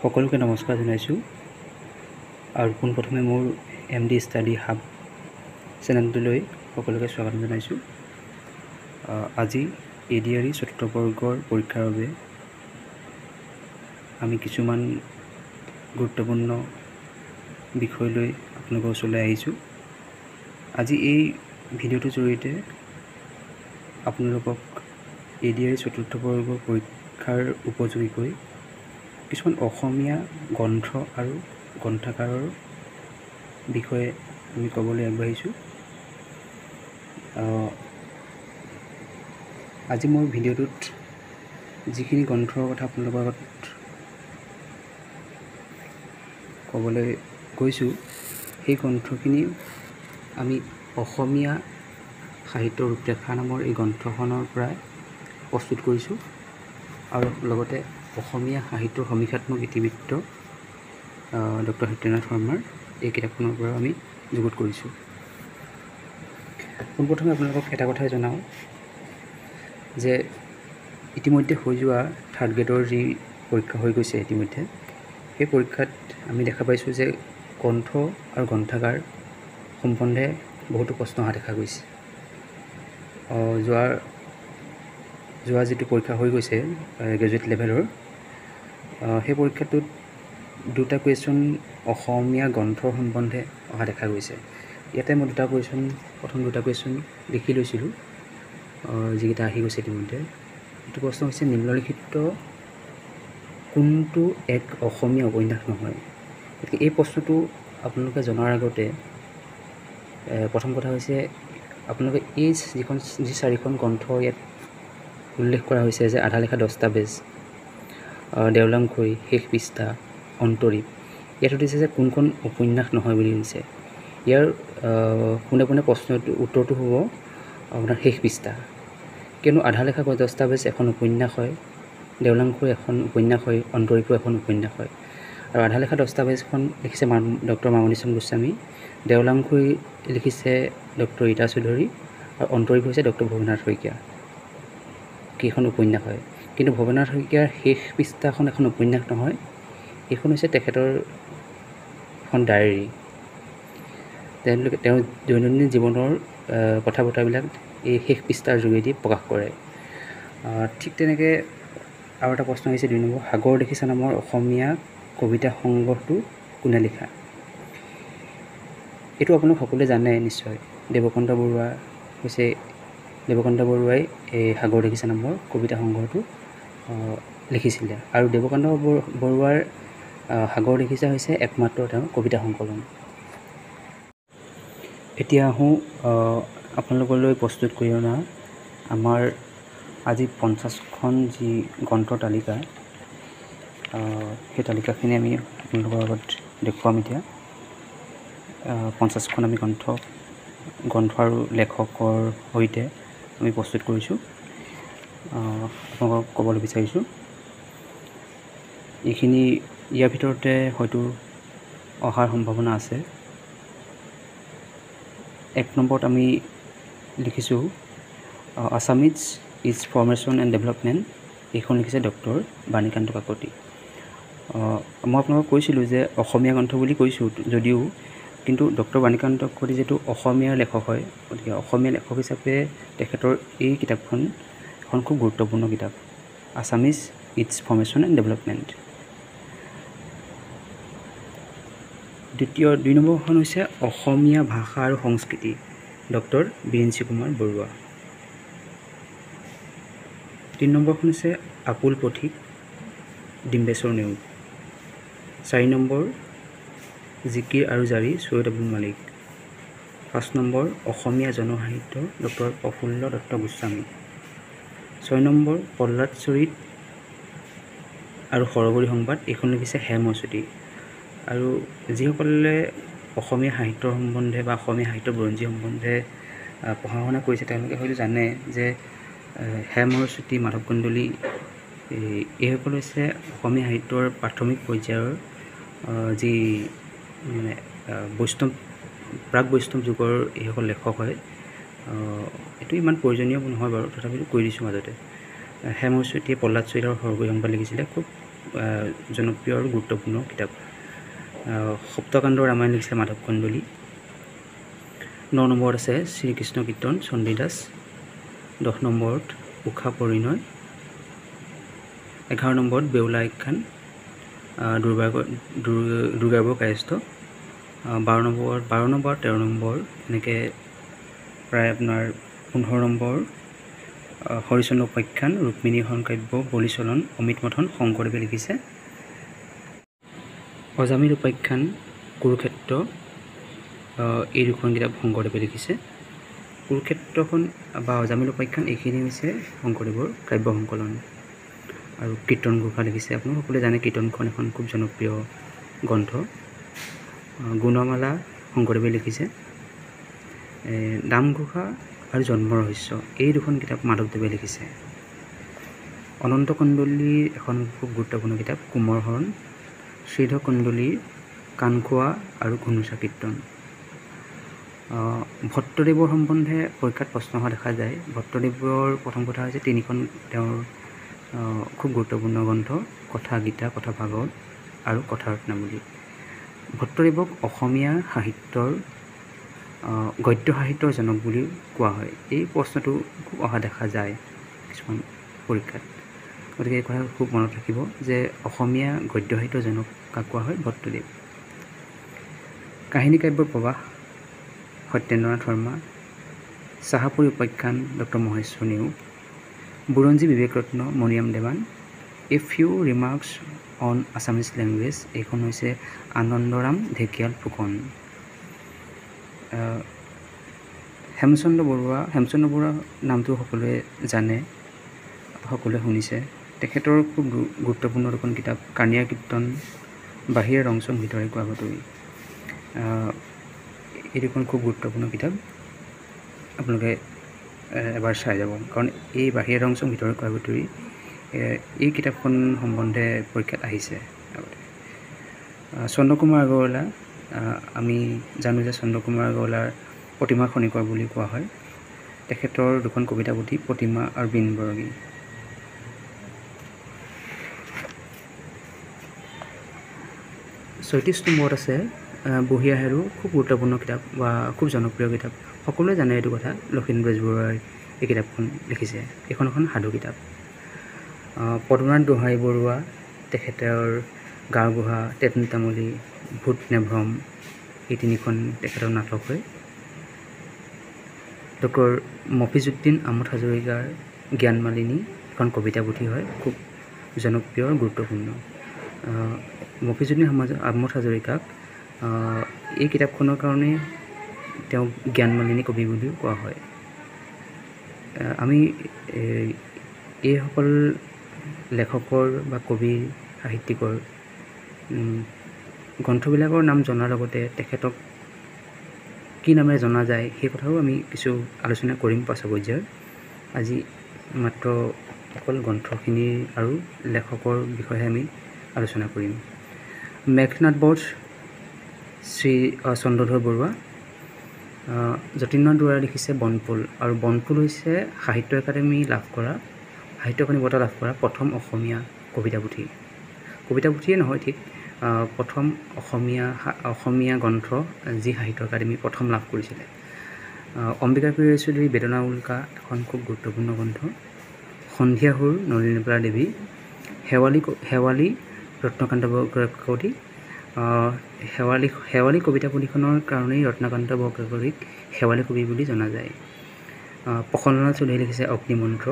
সকলোকে নমস্কাৰ জনাইছোঁ আৰু পোনপ্ৰথমে মোৰ MD ষ্টাডি হাব চেনেলটোলৈ সকলোকে স্বাগতম জনাইছোঁ। আজি ADRE চতুৰ্থ বৰ্গৰ পৰীক্ষাৰ বাবে আমি কিছুমান গুৰুত্বপূৰ্ণ বিষয় লৈ আপোনালোকৰ ওচৰলৈ আহিছোঁ। আজি এই ভিডিঅ'টোৰ জৰিয়তে আপোনালোকক ADRE চতুৰ্থ বৰ্গৰ পৰীক্ষাৰ উপযোগীকৈ কিছুমান অসমীয়া গ্ৰন্থ আৰু গ্ৰন্থাগাৰৰ বিষয়ে আমি ক'বলৈ আগবাঢ়িছোঁ। আজি মই ভিডিঅ'টোত যিখিনি গ্ৰন্থৰ কথা আপোনালোকৰ আগত ক'বলৈ গৈছোঁ, সেই গ্ৰন্থখিনি আমি অসমীয়া সাহিত্য ৰূপৰেখা নামৰ এই গ্ৰন্থখনৰ পৰাই প্ৰস্তুত কৰিছোঁ আৰু লগতে অসমীয়া সাহিত্যৰ সমীক্ষাত্মক ইতিবৃত্ত ডক্টৰ সত্যনাথ শৰ্মাৰ এই কিতাপখনৰ পৰা আমি যুগুত কৰিছোঁ। পোনপ্ৰথমে আপোনালোকক এটা কথাই জনাওঁ যে ইতিমধ্যে হৈ যোৱা থাৰ্ড গ্ৰেডৰ যি পৰীক্ষা হৈ গৈছে ইতিমধ্যে, সেই পৰীক্ষাত আমি দেখা পাইছোঁ যে গ্ৰন্থ আৰু গ্ৰন্থাগাৰ সম্বন্ধে বহুতো প্ৰশ্ন অহা দেখা গৈছে। যোৱা যিটো পৰীক্ষা হৈ গৈছে গ্ৰেজুৱেট লেভেলৰ, সেই পৰীক্ষাটোত দুটা কুৱেশ্যন অসমীয়া গ্ৰন্থৰ সম্বন্ধে অহা দেখা গৈছে। ইয়াতে মই প্ৰথম দুটা কুৱেশ্যন লিখি লৈছিলোঁ, যিকেইটা আহি গৈছে ইতিমধ্যে। এইটো প্ৰশ্ন হৈছে নিম্নলিখিত কোনটো এক অসমীয়া উপন্যাস নহয়। গতিকে এই প্ৰশ্নটো আপোনালোকে জনাৰ আগতে প্ৰথম কথা হৈছে আপোনালোকে এই যি চাৰিখন গ্ৰন্থ ইয়াত উল্লেখ কৰা হৈছে যে আধা লেখা দস্তাবেজ, দেওলাংখুই, শেষ পৃষ্ঠা, অন্তৰীপ, ইয়াত সুধিছে যে কোনখন উপন্যাস নহয় বুলি সুধিছে। ইয়াৰ পোনে পোনে উত্তৰটো হ'ব আপোনাৰ শেষ পৃষ্ঠা, কিয়নো আধা লেখা দস্তাবেজ এখন উপন্যাস হয়, দেওলাংখুই এখন উপন্যাস হয়, অন্তৰীপো এখন উপন্যাস হয়। আৰু আধা লেখা দস্তাবেজখন লিখিছে ডক্টৰ মামণি গোস্বামী, দেওলাংখুই লিখিছে ডক্টৰ ৰীতা চৌধুৰী, আৰু অন্তৰীপ হৈছে ডক্টৰ ভৱেন্দ্ৰনাথ শইকীয়া। কেইখন উপন্যাস হয়, কিন্তু ভৱেন্দ্ৰনাথ শইকীয়াৰ শেষ পৃষ্ঠাখন এখন উপন্যাস নহয়, এইখন হৈছে তেখেতৰ এখন ডায়েৰী। তেওঁৰ দৈনন্দিন জীৱনৰ কথা বতৰাবিলাক এই শেষ পৃষ্ঠাৰ যোগেদি প্ৰকাশ কৰে। ঠিক তেনেকৈ আৰু এটা প্ৰশ্ন আহিছে 2 নম্বৰ, সাগৰ দেখিছা নামৰ অসমীয়া কবিতা সংগ্ৰহটো কোনে লিখা। এইটো আপোনালোক সকলোৱে জানে নিশ্চয়। দেৱকান্ত বৰুৱাই এই সাগৰ দেখিছা নামৰ কবিতা সংগ্ৰহটো লিখিছিলে, আৰু দেৱকান্ত বৰুৱাৰ সাগৰ দেখিছা হৈছে একমাত্ৰ তেওঁৰ কবিতা সংকলন। এতিয়া আহোঁ আপোনালোকলৈ প্ৰস্তুত কৰি অনা আমাৰ আজি 50খন যি গ্ৰন্থৰ তালিকা, সেই তালিকাখিনি আমি আপোনালোকৰ আগত দেখুৱাম। এতিয়া 50খন আমি গ্ৰন্থ আৰু লেখকৰ সৈতে আমি প্ৰস্তুত কৰিছোঁ। আপোনালোকক ক'বলৈ বিচাৰিছোঁ এইখিনি ইয়াৰ ভিতৰতে হয়তো অহাৰ সম্ভাৱনা আছে। 1 নম্বৰত আমি লিখিছোঁ Assamese its formation and development, এইখন লিখিছে ডক্টৰ বাণীকান্ত কাকতি। মই আপোনালোকক কৈছিলোঁ যে অসমীয়া গ্ৰন্থ বুলি কৈছোঁ যদিও, কিন্তু ডক্টৰ বাণীকান্ত কাকতি যিটো অসমীয়াৰ লেখক হয়, গতিকে অসমীয়া লেখক হিচাপে তেখেতৰ এই কিতাপখন এখন খুব গুৰুত্বপূৰ্ণ কিতাপ, Assamese its formation and development. 2 নম্বৰখন হৈছে অসমীয়া ভাষা আৰু সংস্কৃতি, ডক্টৰ বিৰিঞ্চি কুমাৰ বৰুৱা। 3 নম্বৰখন হৈছে আপুল পথিক, ডিম্বেশ্বৰ নেওগ। 4 নম্বৰ জিকিৰ আৰু জাৰী, চৈয়দ আব্দুল মালিক। 5 নম্বৰ অসমীয়া জনসাহিত্য, ডক্টৰ প্ৰফুল্ল দত্ত গোস্বামী। 6 নম্বৰ প্ৰহ্লাদ চৰিত আৰু সৰবৰী সংবাদ, এইখন লিখিছে হেমচুটি। আৰু যিসকলে অসমীয়া সাহিত্যৰ সম্বন্ধে বা অসমীয়া সাহিত্য বুৰঞ্জী সম্বন্ধে পঢ়া শুনা কৰিছে তেওঁলোকে হয়তো জানে যে হেমচুটি, মাধৱ কন্দলী, এইসকল হৈছে অসমীয়া সাহিত্যৰ প্ৰাথমিক পৰ্যায়ৰ যি মানে প্ৰাক বৈষ্ণৱ যুগৰ এইসকল লেখক হয়। এইটো ইমান প্ৰয়োজনীয় নহয় বাৰু, তথাপিতো কৈ দিছোঁ মাজতে। হেমচুটিয়ে প্ৰহ্লাদ চৰিত আৰু সৰবৰী সংবাদ লিখিছিলে, খুব জনপ্ৰিয় আৰু গুৰুত্বপূৰ্ণ কিতাপ। সপ্তকাণ্ড ৰামায়ণ লিখিছে মাধৱ কন্দলী। 9 নম্বৰত আছে শ্ৰীকৃষ্ণ কীৰ্তন চণ্ডীদাস। 10 নম্বৰত উষা পৰিণয়। 11 নম্বৰত বেউলা আখ্যান দুৰ্গাবৰ কায়স্থ। 12 নম্বৰ 13 নম্বৰ এনেকৈ প্ৰায় আপোনাৰ 15 নম্বৰ হৰিচন্দ্ৰ উপাখ্যান, ৰুক্মিণী হৰণ কাব্য, বলিচলন, অমিত মথন শংকৰদেৱে লিখিছে। অজামিল উপাখ্যান, কুৰুক্ষেত্ৰ, এই দুখন কিতাপ শংকৰদেৱে লিখিছে। কুৰুক্ষেত্ৰখন বা অজামিল উপাখ্যান এইখিনি হৈছে শংকৰদেৱৰ কাব্য সংকলন। আৰু কীৰ্তন ঘোষা লিখিছে। আপোনালোক সকলোৱে জানে কীৰ্তনখন এখন খুব জনপ্ৰিয় গ্ৰন্থ। গুণমালা শংকৰদেৱে লিখিছে। নামঘোষা আৰু জন্ম ৰহস্য এই দুখন কিতাপ মাধৱদেৱে লিখিছে। অনন্ত কন্দলীৰ এখন খুব গুৰুত্বপূৰ্ণ কিতাপ কুমৰ হৰণ। শ্ৰীধৰ কন্দলীৰ কাণখোৱা আৰু ঘুনুচা কীৰ্তন। ভট্টদেৱৰ সম্বন্ধে পৰীক্ষাত প্ৰশ্ন হোৱা দেখা যায়। ভট্টদেৱৰ প্ৰথম কথা হৈছে তিনিখন তেওঁৰ খুব গুৰুত্বপূৰ্ণ গ্ৰন্থ, কথা গীতা, কথা ভাগৱত আৰু কথা ৰত্নাৱলী। ভট্টদেৱক অসমীয়া সাহিত্যৰ গদ্য সাহিত্যৰ জনক বুলি কোৱা হয়। এই প্ৰশ্নটো খুব অহা দেখা যায় কিছুমান পৰীক্ষাত। গতিকে এই কথা খুব মনত ৰাখিব যে অসমীয়া গদ্য সাহিত্যৰ জনক কাক কোৱা হয়? ভট্টদেৱ। কাহিনী কাব্যৰ প্ৰৱাহ সত্যেন্দ্ৰনাথ শৰ্মা। চাহাপুৰী উপাখ্যান ডক্টৰ মহেশ্বৰ নেওগ। বুৰঞ্জী বিবেকৰত্ন Maniram Dewan. A few remarks on Assamese language এইখন হৈছে আনন্দৰাম ঢেকিয়াল ফুকন। হেমচন্দ্ৰ বৰুৱা নামটো সকলোৱে জানে, সকলোৱে শুনিছে। তেখেতৰ খুব গুৰুত্বপূৰ্ণ দুখন কিতাপ কাণিয়াৰ কীৰ্তন, বাহিৰে ৰংচং ভিতৰে কোৱা বাতৰি। এই দুখন খুব গুৰুত্বপূৰ্ণ কিতাপ, আপোনালোকে এবাৰ চাই যাব। কাৰণ এই বাহিৰে ৰংচং ভিতৰে কোৱা বাতৰি এই কিতাপখন সম্বন্ধে পৰীক্ষাত আহিছে আগতে। চন্দ্ৰকুমাৰ আগৰৱালা, আমি জানো যে চন্দ্ৰকুমাৰ আগৰৱালাৰ প্ৰতিমা খনিকৰ বুলি কোৱা হয়। তেখেতৰ দুখন কবিতা পুথি প্ৰতিমা আৰু বিনবৰগী। ছয়ত্ৰিছ নম্বৰত আছে বুঢ়ী আইৰো খুব গুৰুত্বপূৰ্ণ কিতাপ বা খুব জনপ্ৰিয় কিতাপ। সকলোৱে জানে এইটো কথা। লক্ষীন্দ্ৰ বেজবৰুৱাই এই কিতাপখন লিখিছে। এইখন এখন সাধু কিতাপ। পদ্মনাথ গোহাঁইবৰুৱা, তেখেতৰ গাঁওবুঢ়া, তেতনিতামুলী, ভূত নে ভ্ৰম এই তিনিখন তেখেতৰ নাটক হয়। ডক্টৰ মফিজুদ্দিন আহমদ হাজৰিকাৰ জ্ঞানমালিনী এখন কবিতা পুথি হয়, খুব জনপ্ৰিয় গুৰুত্বপূৰ্ণ। মফিজুদ্দিন আহমদ হাজৰিকাক এই কিতাপখনৰ কাৰণে তেওঁক জ্ঞানমালিনী কবি বুলিও কোৱা হয়। আমি এইসকল লেখকৰ বা কবি সাহিত্যিকৰ গ্ৰন্থবিলাকৰ নাম জনাৰ লগতে তেখেতক কি নামেৰে জনা যায় সেই কথাও আমি কিছু আলোচনা কৰিম পাছৰ পৰ্যায়ত। আজি মাত্ৰ অকল গ্ৰন্থখিনিৰ আৰু লেখকৰ বিষয়ে আমি আলোচনা কৰিম। মেঘনাদ বধ শ্ৰী চন্দ্ৰধৰ বৰুৱা। যতীন্দ্ৰনাথ দুৱৰাই লিখিছে বনফুল, আৰু বনফুল হৈছে সাহিত্য একাডেমী বঁটা লাভ কৰা প্ৰথম অসমীয়া কবিতা পুথি। কবিতা পুথিয়ে নহয়, ঠিক প্ৰথম অসমীয়া গ্ৰন্থ যি সাহিত্য একাডেমী প্ৰথম লাভ কৰিছিলে। অম্বিকা প্ৰিয়চৌধুৰীৰ বেদনা উল্কা এখন খুব গুৰুত্বপূৰ্ণ গ্ৰন্থ। সন্ধিয়া সুৰ নলিনীবালা দেৱী। শেৱালি ৰত্নকান্ত বৰকাকতি। শেৱালি কবিতা পুথিখনৰ কাৰণেই ৰত্নকান্ত বৰকাকতিক শেৱালি কবি বুলি জনা যায়। প্ৰসন্ননাথ চৌধুৰীয়ে লিখিছে অগ্নিমন্ত্ৰ।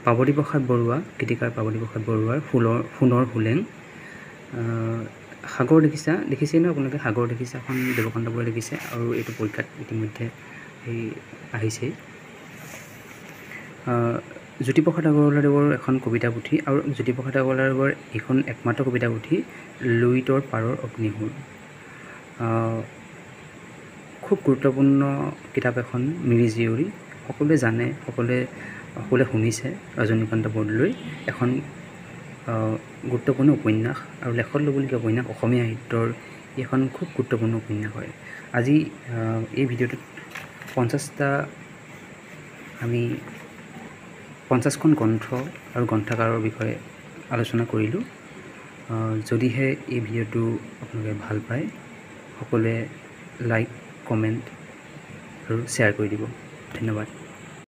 পাৰ্বতীপ্ৰসাদ বৰুৱা, গীতিকাৰ পাৰ্বতীপ্ৰসাদ বৰুৱাৰ সোণৰ হোলেং। সাগৰ দেখিছে ন আপোনালোকে? সাগৰ দেখিছে এখন দেৱকান্ত বৰুৱাই লিখিছে, আৰু এইটো পৰীক্ষাত ইতিমধ্যে আহিছেই। জ্যোতিপ্ৰসাদ আগৰৱালাদেৱৰ এখন কবিতা পুথি, আৰু জ্যোতিপ্ৰসাদ আগৰৱালাদেৱৰ এইখন একমাত্ৰ কবিতা পুথি লুইতৰ পাৰৰ অগ্নিসুৰ। খুব গুৰুত্বপূৰ্ণ কিতাপ এখন মিৰি জীয়ৰী, সকলোৱে জানে, সকলোৱে শুনিছে। ৰজনীকান্ত বৰদলৈ এখন গুৰুত্বপূৰ্ণ উপন্যাস আৰু লেখত ল'বলগীয়া উপন্যাস। অসমীয়া সাহিত্যৰ এখন খুব গুৰুত্বপূৰ্ণ উপন্যাস হয়। আজি এই ভিডিঅ'টোত 50খন গ্ৰন্থ আৰু গ্ৰন্থাগাৰৰ বিষয়ে আলোচনা কৰিলোঁ। যদিহে এই ভিডিঅ'টো আপোনালোকে ভাল পায়, সকলোৱে লাইক, কমেণ্ট আৰু শ্বেয়াৰ কৰি দিব। ধন্যবাদ।